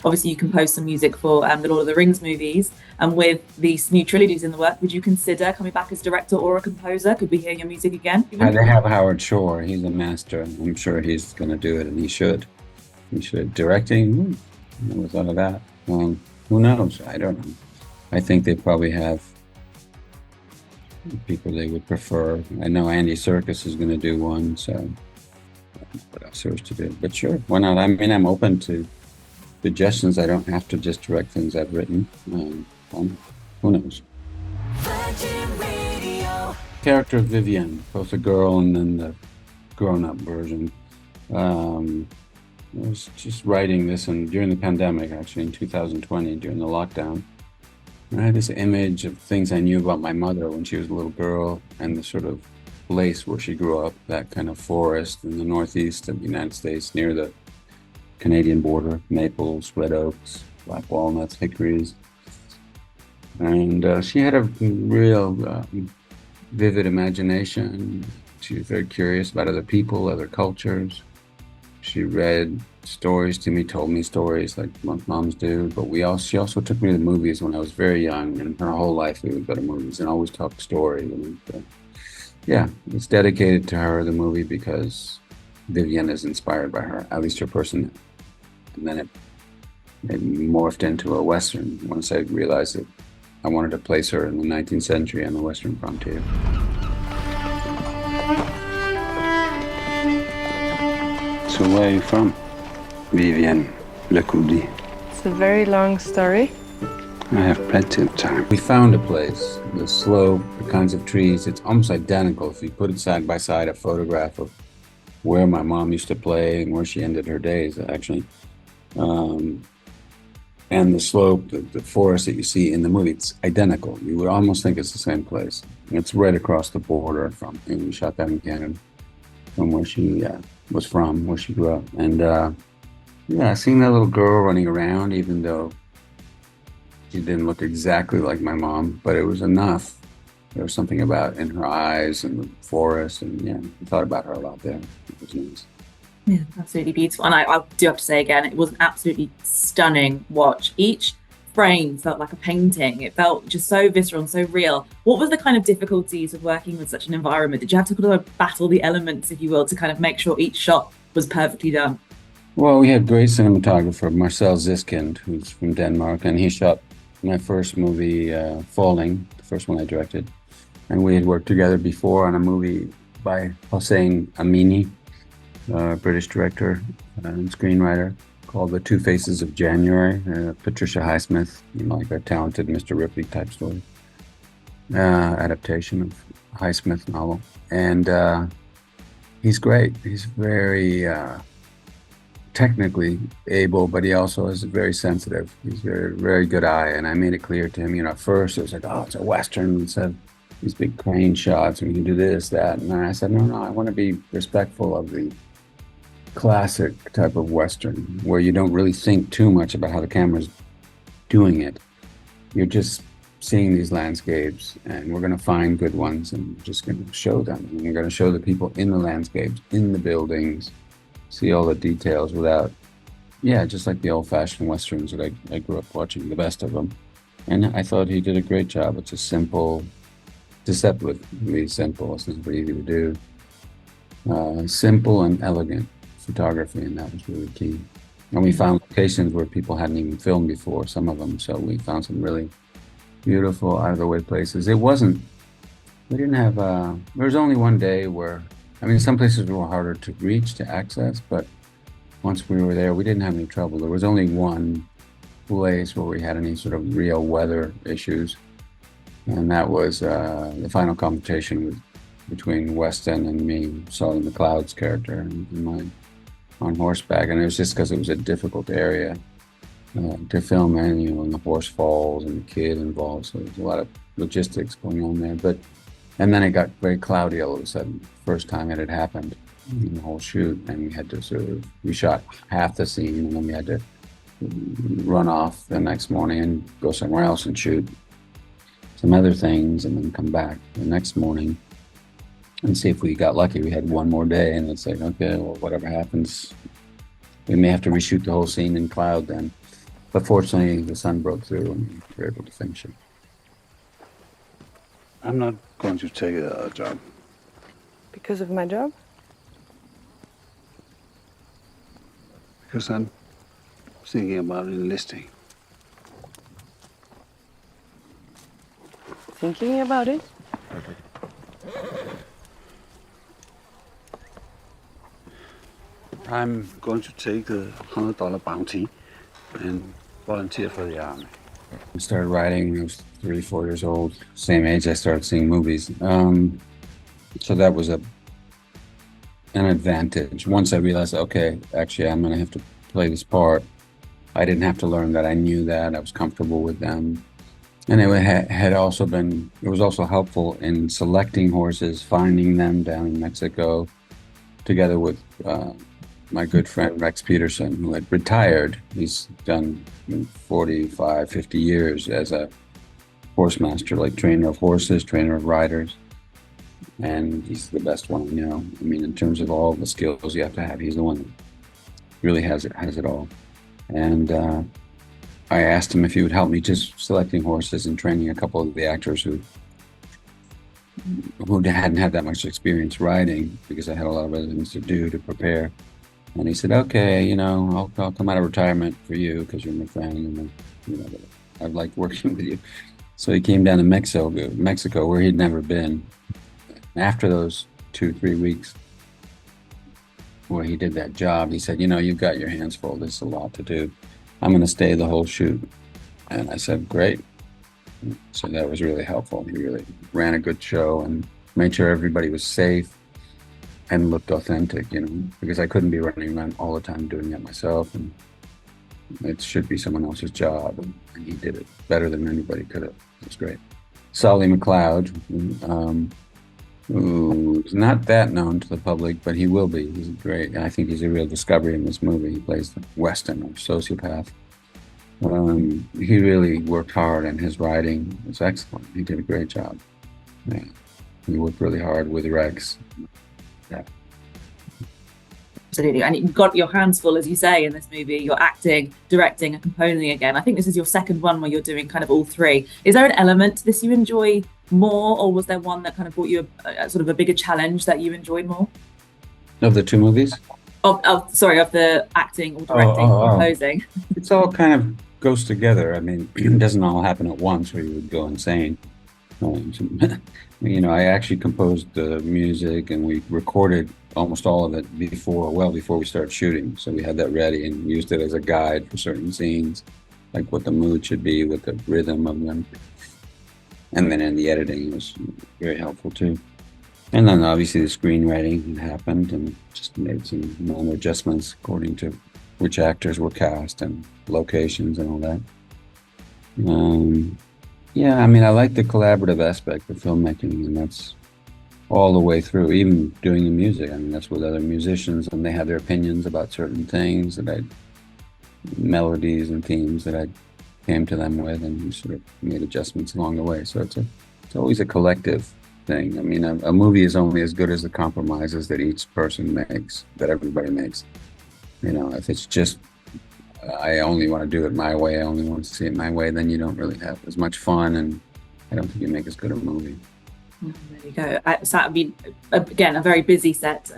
Obviously, you composed some music for the Lord of the Rings movies. And with these new trilogies in the work, would you consider coming back as director or a composer? Could we hear your music again? They have Howard Shore. He's a master. I'm sure he's going to do it, and he should. He should. Directing, never thought of that. Who knows? I don't know. I think they probably have people they would prefer. I know Andy Serkis is going to do one, so what else there is to do? But sure, why not? I mean, I'm open to suggestions. I don't have to just direct things I've written. Who knows? Character of Vivian, both a girl and then the grown-up version. I was just writing this during the pandemic, actually in 2020, during the lockdown. I had this image of things I knew about my mother when she was a little girl and the sort of place where she grew up, that kind of forest in the northeast of the United States near the Canadian border, maples, red oaks, black walnuts, hickories. And she had a real vivid imagination. She was very curious about other people, other cultures. She read stories to me, told me stories like most moms do, but she also took me to the movies when I was very young, and her whole life we would go to movies and always talk stories. And, yeah, it's dedicated to her, the movie, because Vivian is inspired by her, at least her person. And then it morphed into a Western once I realized that I wanted to place her in the 19th century on the Western frontier. So where are you from? Vivian Lecoudi. It's a very long story. I have plenty of time. We found a place, the slope, the kinds of trees. It's almost identical. If you put it side by side, a photograph of where my mom used to play and where she ended her days, actually. And the slope, the forest that you see in the movie, it's identical. You would almost think it's the same place. It's right across the border from, we shot that in Canada, from where she was from, where she grew up. And yeah, seeing that little girl running around, even though she didn't look exactly like my mom, but it was enough. There was something about in her eyes and the forest, and yeah, I thought about her a lot there. It was nice. Yeah, absolutely beautiful. And I do have to say again, it was an absolutely stunning watch. Each frame felt like a painting. It felt just so visceral and so real. What was the kind of difficulties of working with such an environment? Did you have to kind of battle the elements, if you will, to kind of make sure each shot was perfectly done? Well, we had great cinematographer, Marcel Ziskind, who's from Denmark, and he shot my first movie, Falling, the first one I directed. And we had worked together before on a movie by Hossein Amini, British director and screenwriter, called The Two Faces of January, Patricia Highsmith, like a talented Mr. Ripley type story, adaptation of Highsmith novel. And he's great. He's very technically able, but he also is very sensitive. He's very, very good eye. And I made it clear to him, at first it was like, oh, it's a Western. He said, these big crane shots, and we can do this, that. And I said, no, I want to be respectful of the classic type of Western where you don't really think too much about how the camera's doing it. You're just seeing these landscapes, and we're going to find good ones, and we're just going to show them. And we're going to show the people in the landscapes, in the buildings, see all the details without, just like the old-fashioned Westerns that I grew up watching, the best of them. And I thought he did a great job. It's a simple, deceptively simple. It's not easy to do. Simple and elegant photography, and that was really key. And we found locations where people hadn't even filmed before, some of them. So we found some really beautiful, out-of-the-way places. We didn't have, there was only one day where, some places were harder to reach, to access, but once we were there, we didn't have any trouble. There was only one place where we had any sort of real weather issues, and that was the final confrontation between Weston and me, Sully McLeod's character, and on horseback. And it was just because it was a difficult area to film in, and the horse falls and the kid involved, so there's a lot of logistics going on there. And then it got very cloudy all of a sudden, first time it had happened in the whole shoot, and we had to we shot half the scene, and then we had to run off the next morning and go somewhere else and shoot some other things, and then come back the next morning and see if we got lucky. We had one more day, and it's like, okay, well, whatever happens, we may have to reshoot the whole scene in cloud then. But fortunately, the sun broke through and we were able to finish it. I'm not going to take a job. Because of my job? Because I'm thinking about enlisting. Thinking about it? I'm going to take the $100 bounty and volunteer for the army. I started writing when I was 3, 4 years old. Same age I started seeing movies. So that was an advantage. Once I realized, okay, actually I'm going to have to play this part. I didn't have to learn that. I knew that. I was comfortable with them. And it was also helpful in selecting horses, finding them down in Mexico, together with my good friend Rex Peterson, who had retired. He's done 45, 50 years as a horse master, like trainer of horses, trainer of riders. And he's the best one I know. I mean, in terms of all the skills you have to have, he's the one that really has it all. And I asked him if he would help me just selecting horses and training a couple of the actors who hadn't had that much experience riding, because I had a lot of other things to do to prepare. And he said, okay, I'll come out of retirement for you because you're my friend, and I'd like working with you. So he came down to Mexico, where he'd never been. After those 2-3 weeks where he did that job, he said, you've got your hands full. There's a lot to do. I'm going to stay the whole shoot. And I said, great. So that was really helpful. He really ran a good show and made sure everybody was safe and looked authentic, because I couldn't be running around all the time doing it myself. And it should be someone else's job. And he did it better than anybody could have. It was great. Solly McLeod, who's not that known to the public, but he will be. He's great. I think he's a real discovery in this movie. He plays the Western or sociopath. He really worked hard, and his writing was excellent. He did a great job. Yeah. He worked really hard with Rex. Yeah. Absolutely. And you've got your hands full, as you say, in this movie. You're acting, directing, and composing again. I think this is your second one where you're doing kind of all three. Is there an element to this you enjoy more, or was there one that kind of brought you a sort of a bigger challenge that you enjoyed more? Of the two movies? Of the acting or directing or composing. It's all kind of goes together. I mean, it doesn't all happen at once where you would go insane. I actually composed the music, and we recorded almost all of it before we started shooting. So we had that ready and used it as a guide for certain scenes, like what the mood should be with the rhythm of them. And then in the editing, it was very helpful too. And then obviously the screenwriting happened, and just made some minor adjustments according to which actors were cast and locations and all that. I like the collaborative aspect of filmmaking, and that's all the way through, even doing the music. I mean, that's with other musicians, and they had their opinions about certain things melodies and themes that I came to them with, and we sort of made adjustments along the way. So it's always a collective thing. I mean, a movie is only as good as the compromises that each person makes, that everybody makes. If it's just, I only want to do it my way, I only want to see it my way, then you don't really have as much fun, and I don't think you make as good a movie. There you go. So I mean, again, a very busy set,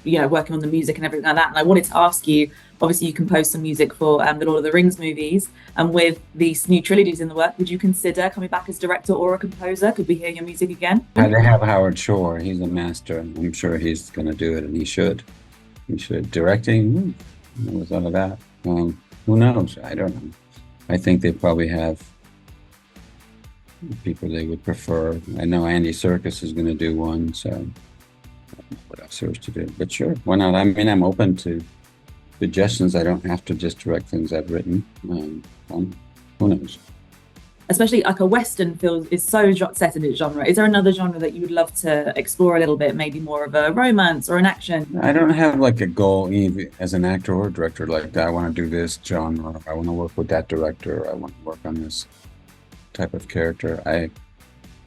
working on the music and everything like that. And I wanted to ask you, obviously you composed some music for the Lord of the Rings movies, and with these new trilogies in the work, would you consider coming back as director or a composer? Could we hear your music again? They have Howard Shore. He's a master. I'm sure he's going to do it, and he should. Directing, never thought of that. Who knows? I don't know. I think they probably have people they would prefer. I know Andy Serkis is going to do one, so I don't know what else there is to do. But sure, why not? I mean, I'm open to suggestions. I don't have to just direct things I've written. Who knows? Especially like a Western film is so set in its genre. Is there another genre that you would love to explore a little bit, maybe more of a romance or an action? I don't have like a goal either as an actor or director, like I want to do this genre, I want to work with that director, I want to work on this type of character.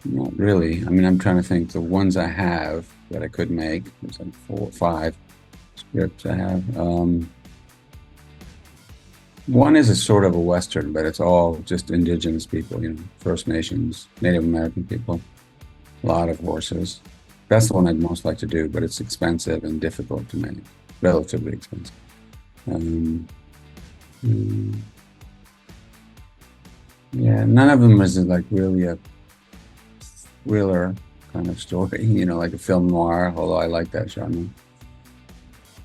Not really. I mean, I'm trying to think the ones I have that I could make. There's like 4 or 5 scripts I have. One is a sort of a Western, but it's all just indigenous people, First Nations, Native American people, a lot of horses. That's the one I'd most like to do, but it's expensive and difficult to make, relatively expensive. Yeah, none of them is like really a thriller kind of story, like a film noir, although I like that genre.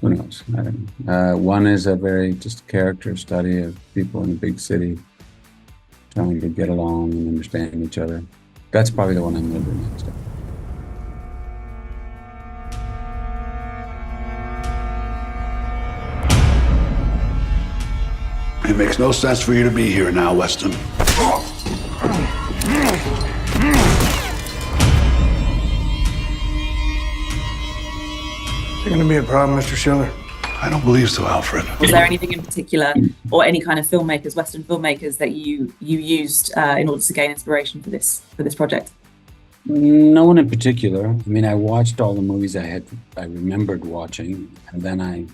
Who knows? I don't know. One is a very just character study of people in a big city trying to get along and understand each other. That's probably the one I'm going to do next. It makes no sense for you to be here now, Weston. Is there going to be a problem, Mr. Schiller? I don't believe so, Alfred. Was there anything in particular, or any kind of filmmakers, Western filmmakers, that you used in order to gain inspiration for this project? No one in particular. I mean, I watched all the movies I remembered watching, and then I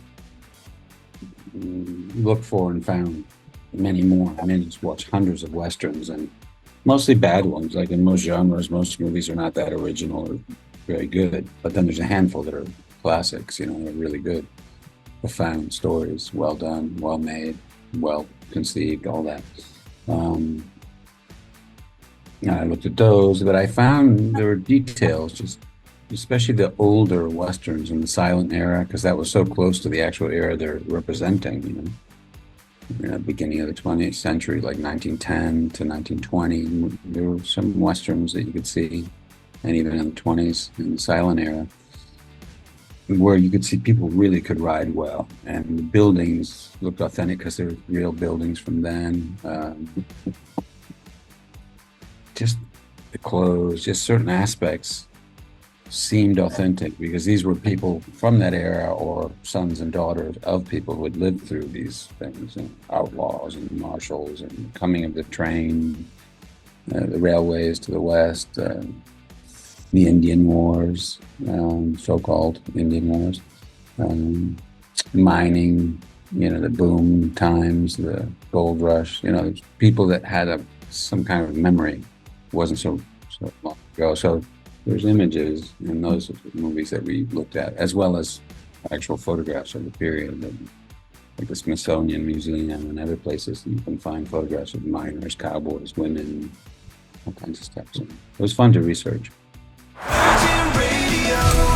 looked for and found many more. I mean, I just watched hundreds of Westerns, and mostly bad ones. Like in most genres, most movies are not that original or very good. But then there's a handful that are classics, they're really good. Profound stories, well done, well made, well conceived, all that. I looked at those, but I found there were details, just especially the older Westerns in the silent era, because that was so close to the actual era they're representing, beginning of the 20th century, like 1910 to 1920. There were some Westerns that you could see, and even in the 20s, in the silent era, where you could see people really could ride well, and the buildings looked authentic because they were real buildings from then. Just the clothes, just certain aspects seemed authentic because these were people from that era or sons and daughters of people who had lived through these things, and outlaws and marshals and coming of the train, the railways to the west, the Indian Wars, so-called Indian Wars, mining, the boom times, the gold rush, people that had some kind of memory. It wasn't so long ago. So there's images in those movies that we looked at, as well as actual photographs of the period, like the Smithsonian Museum and other places. You can find photographs of miners, cowboys, women, all kinds of stuff. So it was fun to research. Virgin Radio.